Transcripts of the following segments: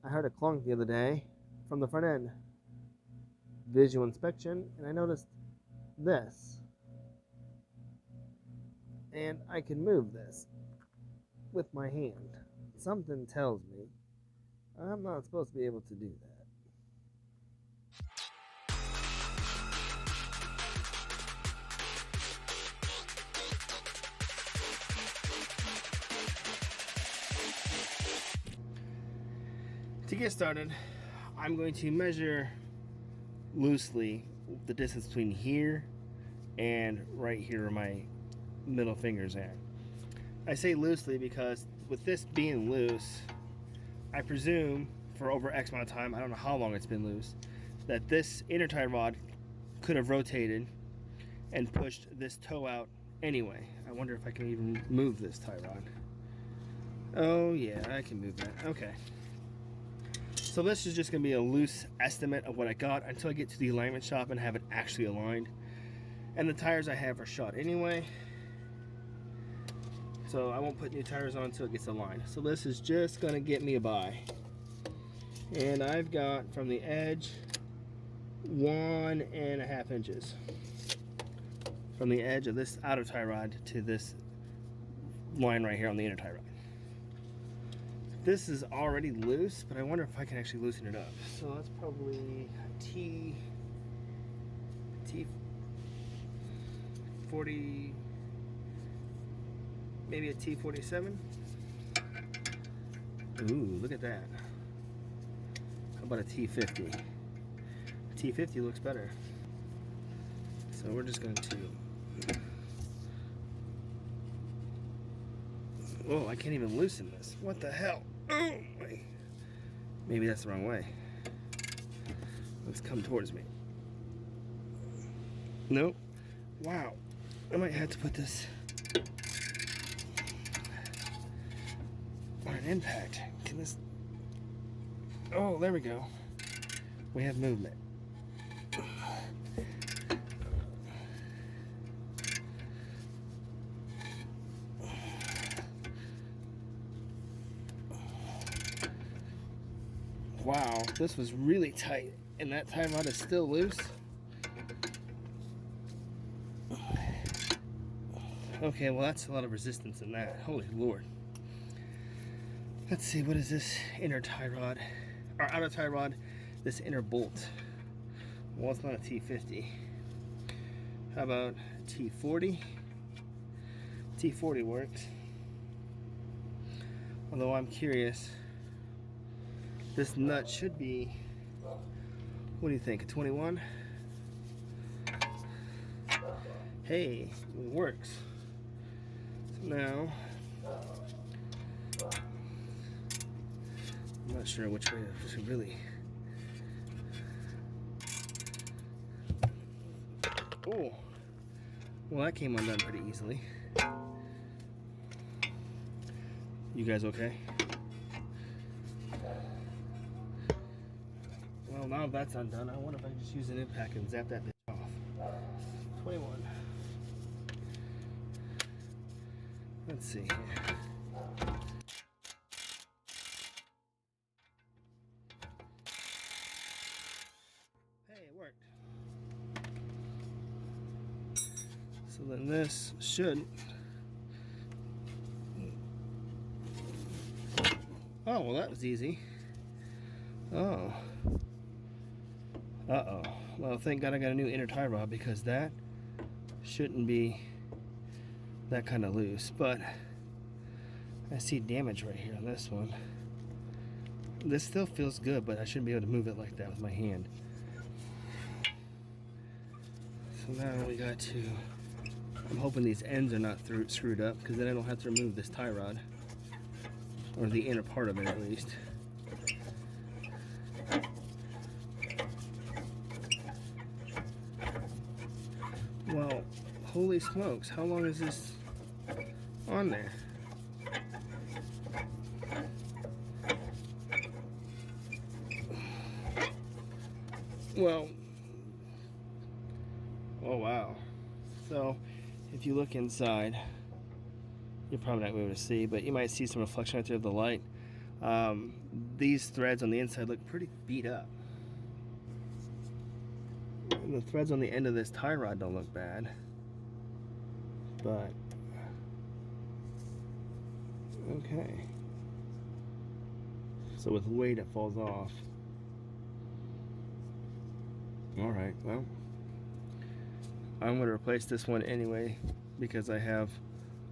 I heard a clunk the other day from the front end. Visual inspection, and I noticed this. And I can move this with my hand. Something tells me I'm not supposed to be able to do that. To get started, I'm going to measure loosely the distance between here and right here where my middle finger's at. I say loosely because with this being loose, I presume for over X amount of time, I don't know how long it's been loose, that this inner tie rod could have rotated and pushed this toe out anyway. I wonder if I can even move this tie rod. Oh yeah, I can move that. Okay. So this is just going to be a loose estimate of what I got until I get to the alignment shop and have it actually aligned. And the tires I have are shot anyway, so I won't put new tires on until it gets aligned. So this is just going to get me by. And I've got from the edge 1.5 inches from the edge of this outer tie rod to this line right here on the inner tie rod. This is already loose, but I wonder if I can actually loosen it up. So that's probably a T40, maybe a T47. Ooh, look at that. How about a T50? A T50 looks better. So we're just going to... Oh, I can't even loosen this. What the hell? Oh, wait. Maybe that's the wrong way. Let's come towards me. Nope. Wow. I might have to put this on an impact. Can this... Oh, there we go. We have movement. Wow, this was really tight, and that tie rod is still loose. Okay, well that's a lot of resistance in that. Holy Lord. Let's see, what is this inner tie rod? Or outer tie rod, this inner bolt. Well, it's not a T50. How about T40? T40 works. Although I'm curious, this nut should be, what do you think, a 21? Hey, it works. So now, I'm not sure which way to really. Oh, well that came undone pretty easily. You guys okay? Well, now that's undone, I wonder if I can just use an impact and zap that bitch off. 21. Let's see here. Hey, it worked. So then this should... Oh, well that was easy. Oh. Uh-oh. Well, thank God I got a new inner tie rod because that shouldn't be that kind of loose. But I see damage right here on this one. This still feels good, but I shouldn't be able to move it like that with my hand. So now we got to... I'm hoping these ends are not screwed up because then I don't have to remove this tie rod. Or the inner part of it at least. Well, holy smokes, how long is this on there? Well, oh wow. So, if you look inside, you're probably not going to be able to see, but you might see some reflection right there of the light. These threads on the inside look pretty beat up. And the threads on the end of this tie rod don't look bad. But, okay. So with weight it falls off. Alright, well, I'm going to replace this one anyway because I have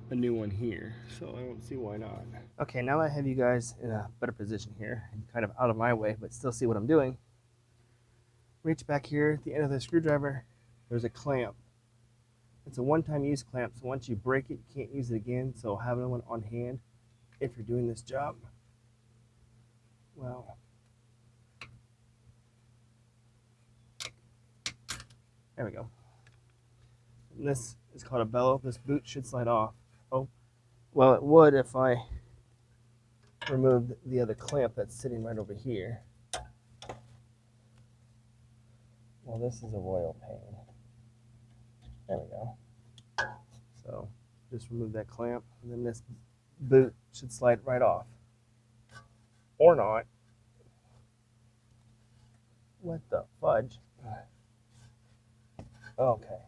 a new one here, so I don't see why not. Okay, now that I have you guys in a better position here and kind of out of my way but still see what I'm doing, reach back here at the end of the screwdriver. There's a clamp. It's a one-time use clamp, so once you break it, you can't use it again, so having one on hand if you're doing this job, well, there we go. And this is called a bellow. This boot should slide off. Oh, well, it would if I removed the other clamp that's sitting right over here. Well, this is a royal pain. There we go. So just remove that clamp, and then this boot should slide right off. Or not. What the fudge? Okay.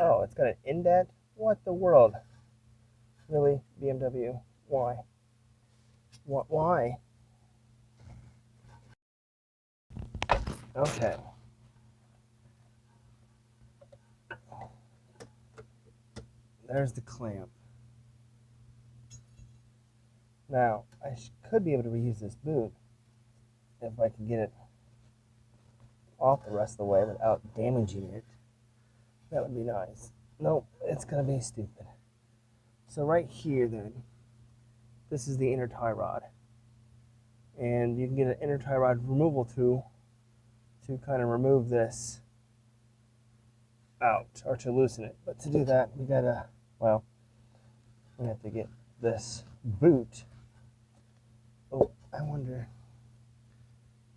Oh, it's got an indent? What the world? Really, BMW? Why? What? Why? Okay. There's the clamp. Now, I could be able to reuse this boot if I could get it off the rest of the way without damaging it. That would be nice. Nope, it's going to be stupid. So right here then, this is the inner tie rod. And you can get an inner tie rod removal tool to kind of remove this out or to loosen it. But to do that, we gotta, well, we have to get this boot. Oh, I wonder,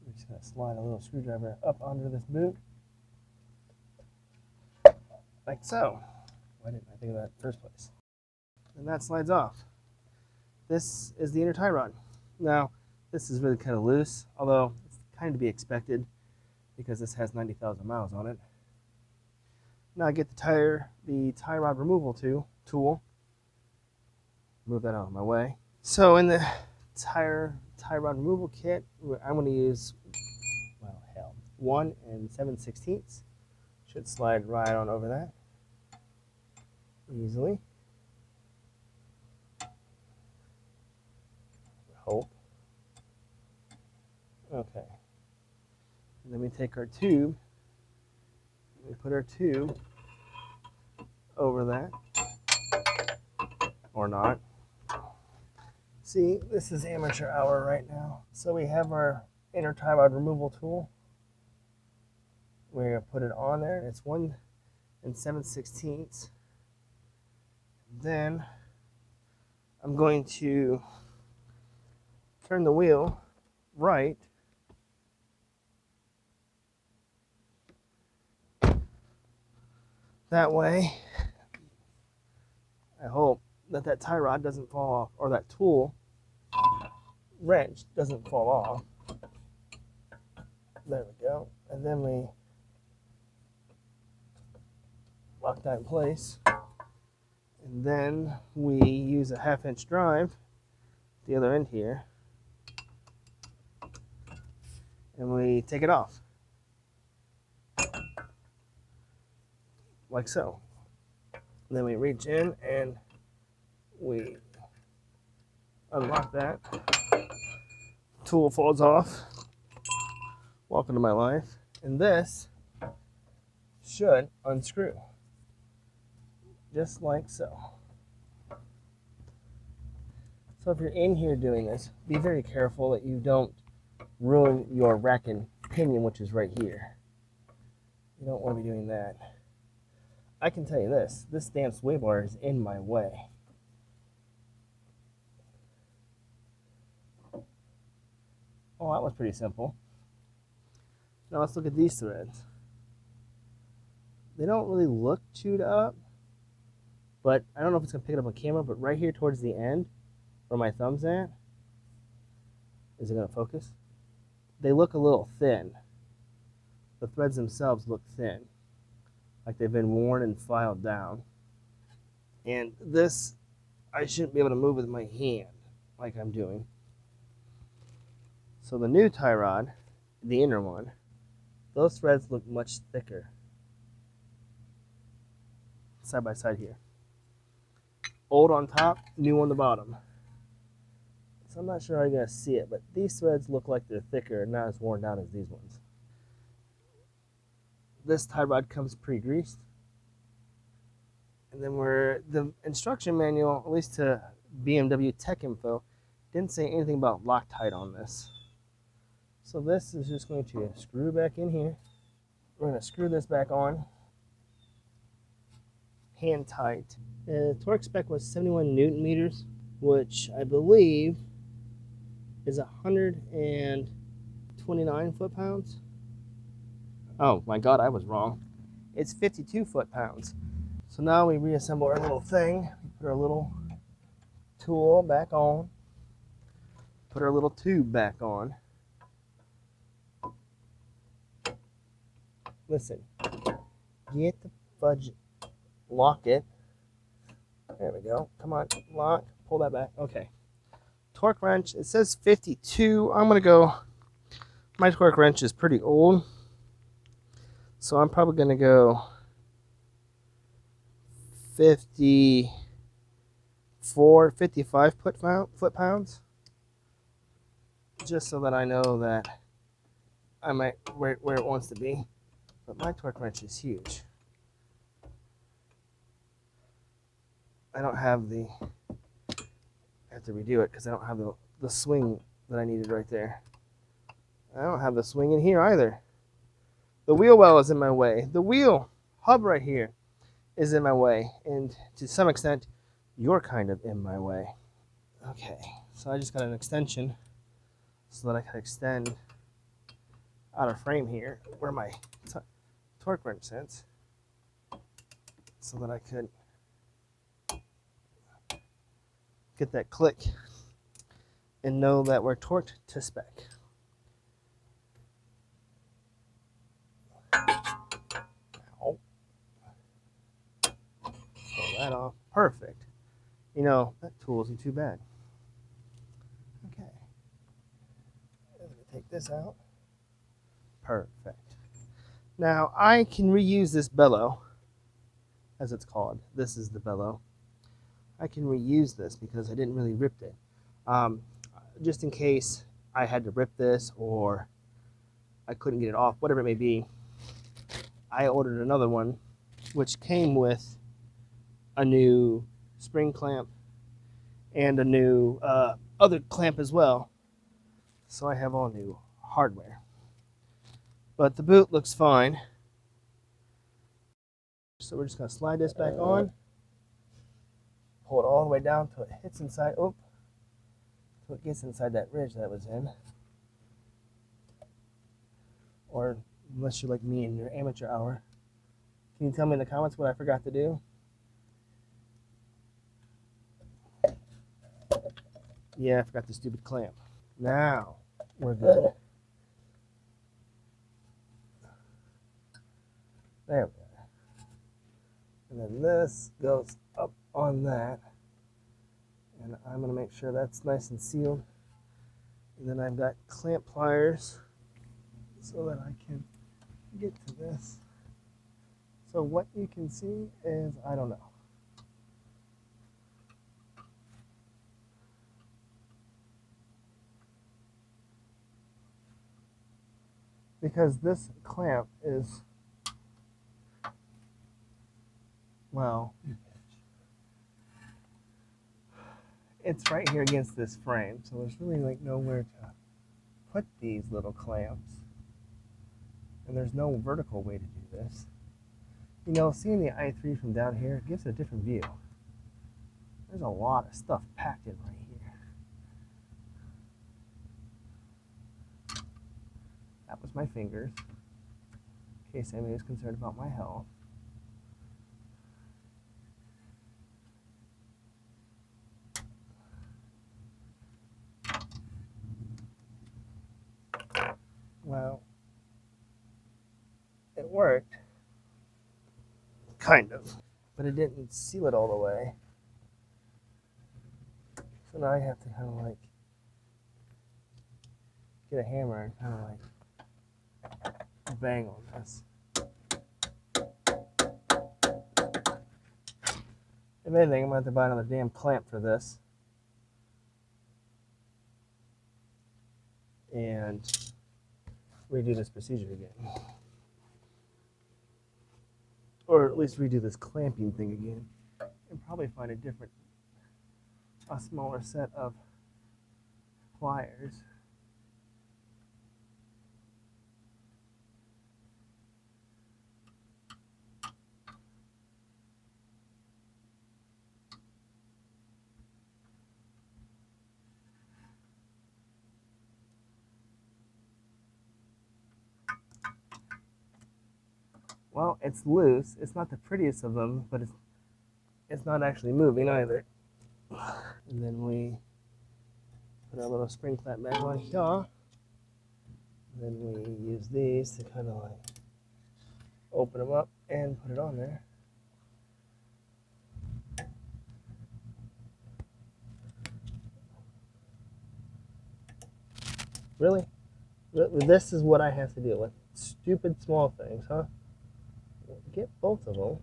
we're just gonna slide a little screwdriver up onto this boot. Like so. Why didn't I think of that in the first place? And that slides off. This is the inner tie rod. Now, this is really kind of loose, although it's kind of to be expected because this has 90,000 miles on it. Now I get the tie rod removal tool. Move that out of my way. So in the tie rod removal kit, I'm going to use, well, hell, 1 7/16. Should slide right on over that easily. Hope. Okay. And then we take our tube. We put our tube over that, or not. See, this is amateur hour right now. So we have our inner tie rod removal tool. We're gonna put it on there. It's 1 7/16. Then I'm going to turn the wheel right. That way, I hope that that tie rod doesn't fall off, or that tool wrench doesn't fall off. There we go. And then we lock that in place. And then we use a 1/2-inch drive, the other end here, and we take it off. Like so. And then we reach in and we unlock that. Tool falls off. Welcome to my life. And this should unscrew. Just like so. So if you're in here doing this, be very careful that you don't ruin your rack and pinion, which is right here. You don't want to be doing that. I can tell you this damn sway bar is in my way. Oh, that was pretty simple. Now let's look at these threads. They don't really look chewed up, but I don't know if it's going to pick it up on camera, but right here towards the end, where my thumb's at, Is it going to focus? They look a little thin. The threads themselves look thin, like they've been worn and filed down. And this, I shouldn't be able to move with my hand like I'm doing. So the new tie rod, the inner one, those threads look much thicker. Side by side here. Old on top, new on the bottom. So I'm not sure how you're going to see it, but these threads look like they're thicker and not as worn down as these ones. This tie rod comes pre-greased. And then the instruction manual, at least to BMW Tech Info, didn't say anything about Loctite on this. So this is just going to screw back in here. We're going to screw this back on. Hand tight. Torque spec was 71 Newton meters, which I believe is 129 foot-pounds. Oh my God, I was wrong. It's 52 foot-pounds. So now we reassemble our little thing. Put our little tool back on. Put our little tube back on. Listen, get the fudge, lock it. There we go. Come on, lock, pull that back. Okay. Torque wrench, it says 52. I'm gonna go, my torque wrench is pretty old, so I'm probably gonna go 54, 55 foot-pounds, just so that I know that I might where it wants to be. But my torque wrench is huge. I don't have the, I have to redo it because I don't have the swing that I needed right there. I don't have the swing in here either. The wheel well is in my way. The wheel hub right here is in my way. And to some extent, you're kind of in my way. Okay, so I just got an extension so that I can extend out of frame here where my torque wrench sits, so that I could get that click and know that we're torqued to spec. Ow. Pull that off. Perfect. You know, that tool isn't too bad. Okay. I'm going to take this out. Perfect. Now, I can reuse this bellow, as it's called. This is the bellow. I can reuse this because I didn't really rip it. Just in case I had to rip this or I couldn't get it off, whatever it may be, I ordered another one, which came with a new spring clamp and a new other clamp as well. So I have all new hardware. But the boot looks fine. So we're just going to slide this back on. Pull it all the way down till it hits inside. Oh, till it gets inside that ridge that it was in. Or unless you're like me in your amateur hour, can you tell me in the comments what I forgot to do? Yeah, I forgot the stupid clamp. Now we're good. There we are. And then this goes up on that. And I'm going to make sure that's nice and sealed. And then I've got clamp pliers so that I can get to this. So what you can see is, I don't know. Because this clamp is, well, it's right here against this frame, so there's really like nowhere to put these little clamps. And there's no vertical way to do this. You know, seeing the i3 from down here gives it a different view. There's a lot of stuff packed in right here. That was my fingers, in case anybody was concerned about my health. Well, it worked, kind of, but it didn't seal it all the way. So now I have to kind of like get a hammer and kind of like bang on this. If anything, I'm going to have to buy another damn clamp for this. And redo this procedure again. Or at least redo this clamping thing again. And probably find a smaller set of pliers. Well, it's loose. It's not the prettiest of them, but it's not actually moving either. And then we put our little spring clamp back on here. And then we use these to kind of like open them up and put it on there. Really? This is what I have to deal with. Stupid small things, huh? Get both of them.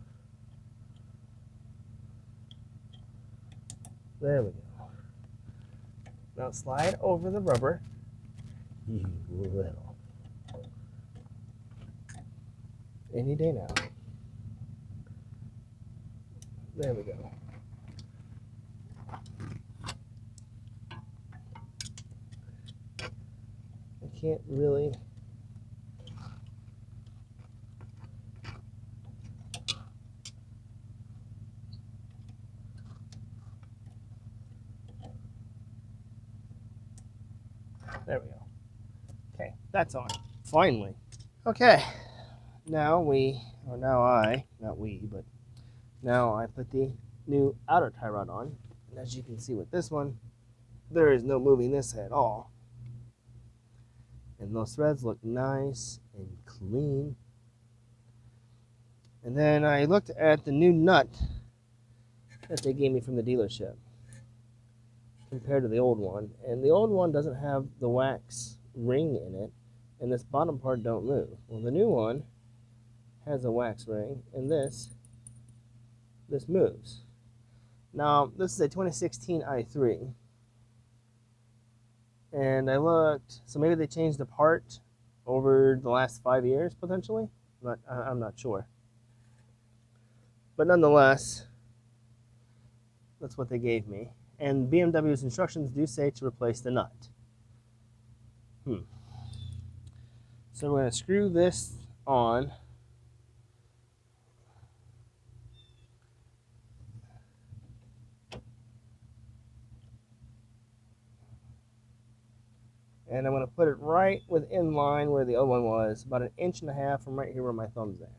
There we go. Now slide over the rubber. You little. Any day now. There we go. I can't really. There we go. Okay, that's on. Finally. Okay. Now I put the new outer tie rod on. And as you can see with this one, there is no moving this at all. And those threads look nice and clean. And then I looked at the new nut that they gave me from the dealership compared to the old one. And the old one doesn't have the wax ring in it, and this bottom part don't move. Well, the new one has a wax ring, and this moves. Now, this is a 2016 i3. And I looked, so maybe they changed the part over the last 5 years, potentially. I'm not sure. But nonetheless, that's what they gave me. And BMW's instructions do say to replace the nut. So we're going to screw this on. And I'm going to put it right within line where the other one was, about 1.5 inches from right here where my thumb's at.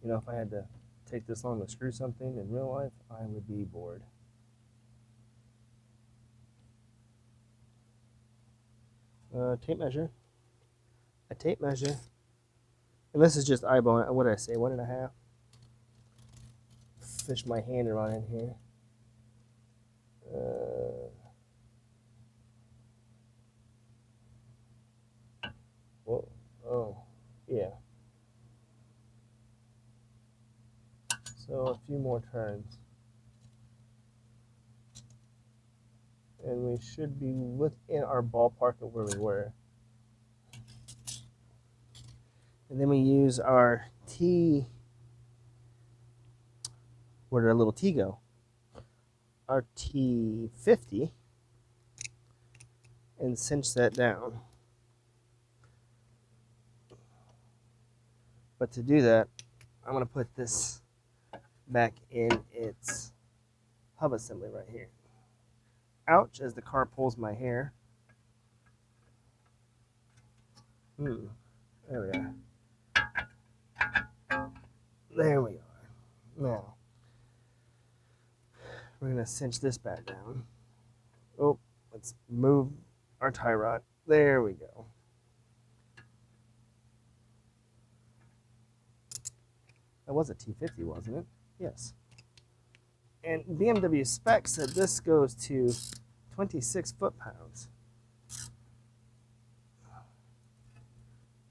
You know, if I had to take this long to screw something in real life, I would be bored. Tape measure. A tape measure. And this is just eyeballing. What did I say? 1.5. Fish my hand around in here. Whoa. Oh, yeah. So a few more turns. And we should be within our ballpark of where we were. And then we use our where did our little T go? Our T50, and cinch that down. But to do that, I'm going to put this back in its hub assembly right here. Ouch, as the car pulls my hair. There we are. There we are. Now, we're going to cinch this back down. Oh, let's move our tie rod. There we go. That was a T50, wasn't it? Yes. And BMW spec said this goes to 26 foot-pounds.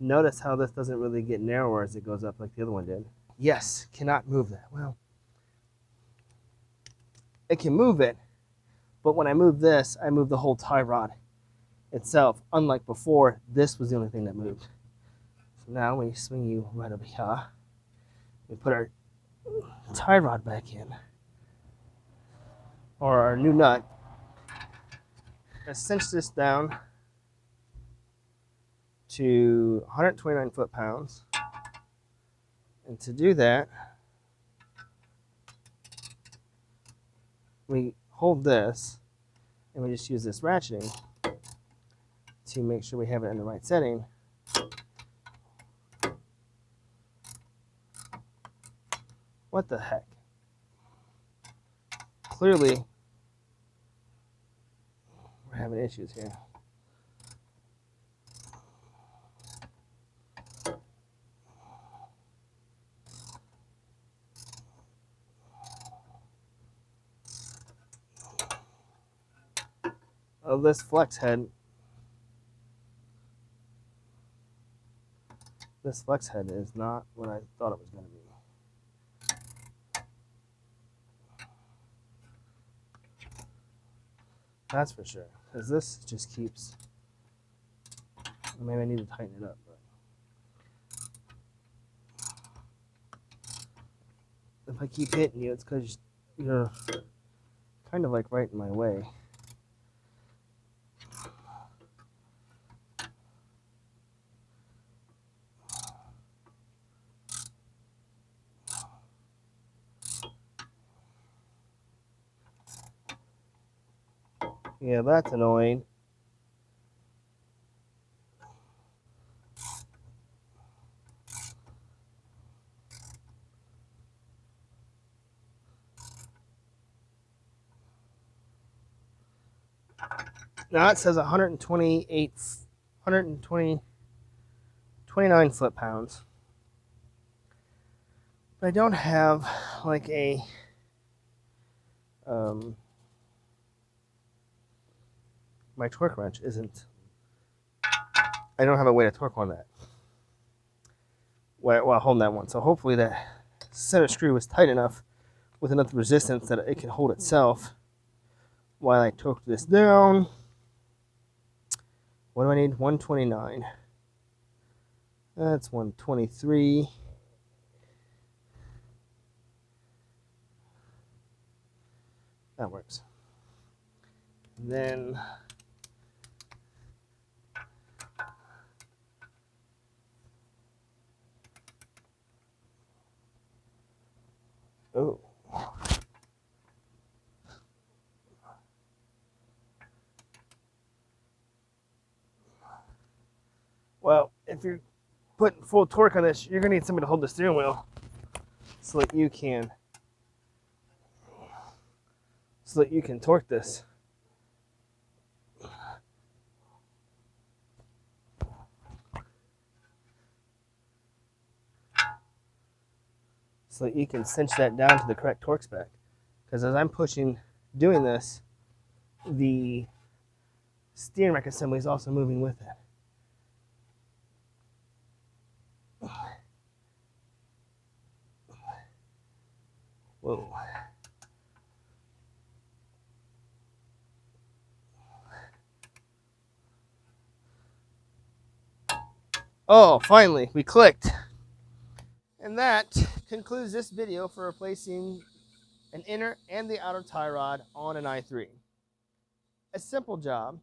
Notice how this doesn't really get narrower as it goes up like the other one did. Yes, cannot move that. Well, it can move it, but when I move this, I move the whole tie rod itself. Unlike before, this was the only thing that moved. So now we swing you right over here. We put our tie rod back in, or our new nut. Let's cinch this down to 129 foot-pounds. And to do that, we hold this and we just use this ratcheting to make sure we have it in the right setting. What the heck? Clearly, we're having issues here. Oh, this flex head. This flex head is not what I thought it was going to be. That's for sure. Because this just keeps. Maybe I need to tighten it up. But if I keep hitting you, it's because you're kind of like right in my way. Yeah, that's annoying. Now it says 29 foot-pounds. But I don't have like a my torque wrench isn't. I don't have a way to torque on that while holding that one. So hopefully that center screw is tight enough with enough resistance that it can hold itself while I torque this down. What do I need? 129. That's 123. That works. And then oh. Well, if you're putting full torque on this, you're gonna need somebody to hold the steering wheel so that you can torque this. So that you can cinch that down to the correct torque spec. Because as I'm doing this, the steering rack assembly is also moving with it. Whoa. Oh, finally, we clicked. And that concludes this video for replacing an inner and the outer tie rod on an i3. A simple job,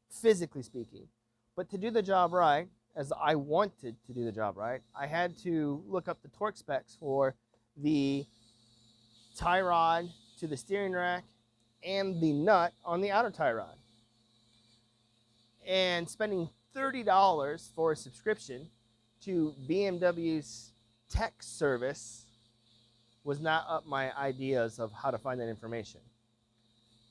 physically speaking. But to do the job right, as I wanted to do the job right, I had to look up the torque specs for the tie rod to the steering rack and the nut on the outer tie rod. And spending $30 for a subscription to BMW's tech service was not up my ideas of how to find that information.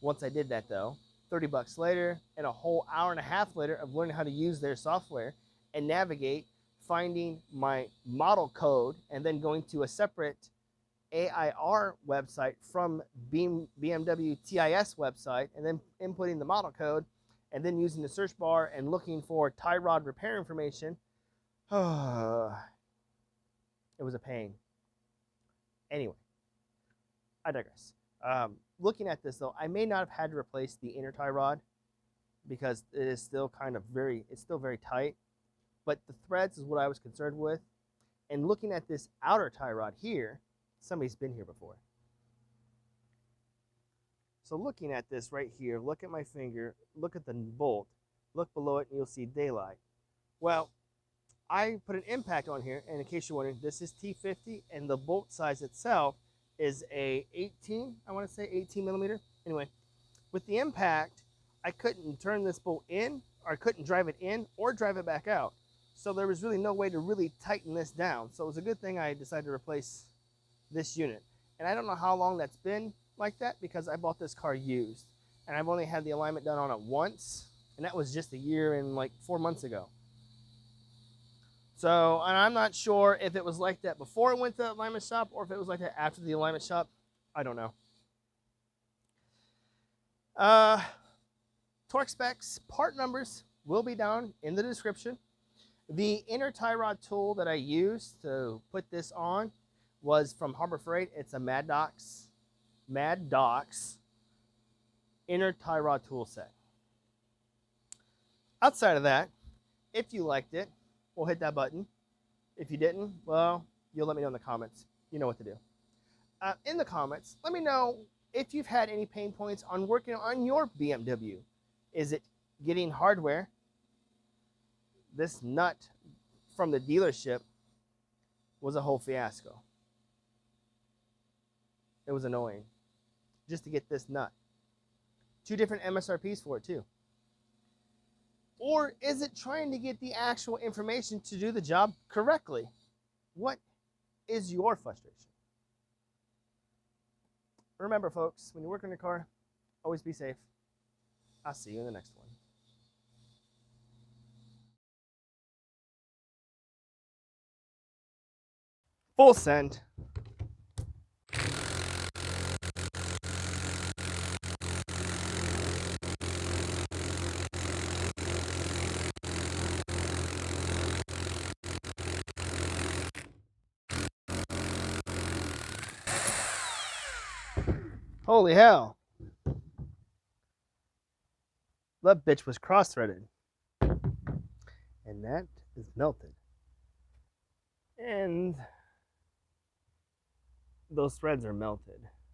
Once I did that though, 30 bucks later and a whole hour and a half later of learning how to use their software and navigate, finding my model code, and then going to a separate AIR website from BMW TIS website, and then inputting the model code, and then using the search bar and looking for tie rod repair information. It was a pain. Anyway, I digress. Looking at this though, I may not have had to replace the inner tie rod because it is still it's still very tight, but the threads is what I was concerned with. And looking at this outer tie rod here, somebody's been here before. So looking at this right here, look at my finger, look at the bolt, look below it, and you'll see daylight. Well, I put an impact on here, and in case you're wondering, this is T50, and the bolt size itself is a 18, I want to say 18 millimeter. Anyway, with the impact, I couldn't turn this bolt in, or I couldn't drive it in or drive it back out. So there was really no way to really tighten this down. So it was a good thing I decided to replace this unit. And I don't know how long that's been like that because I bought this car used. And I've only had the alignment done on it once, and that was just a year and like 4 months ago. So, and I'm not sure if it was like that before it went to the alignment shop or if it was like that after the alignment shop. I don't know. Torque specs, part numbers will be down in the description. The inner tie rod tool that I used to put this on was from Harbor Freight. It's a Mad Docs inner tie rod tool set. Outside of that, if you liked it, we'll hit that button. If you didn't, well, you'll let me know in the comments. You know what to do. In the comments, let me know if you've had any pain points on working on your BMW. Is it getting hardware? This nut from the dealership was a whole fiasco. It was annoying just to get this nut. 2 different MSRPs for it too. Or is it trying to get the actual information to do the job correctly? What is your frustration? Remember, folks, when you work on your car, always be safe. I'll see you in the next one. Full send. Holy hell. That bitch was cross-threaded. And that is melted. And those threads are melted.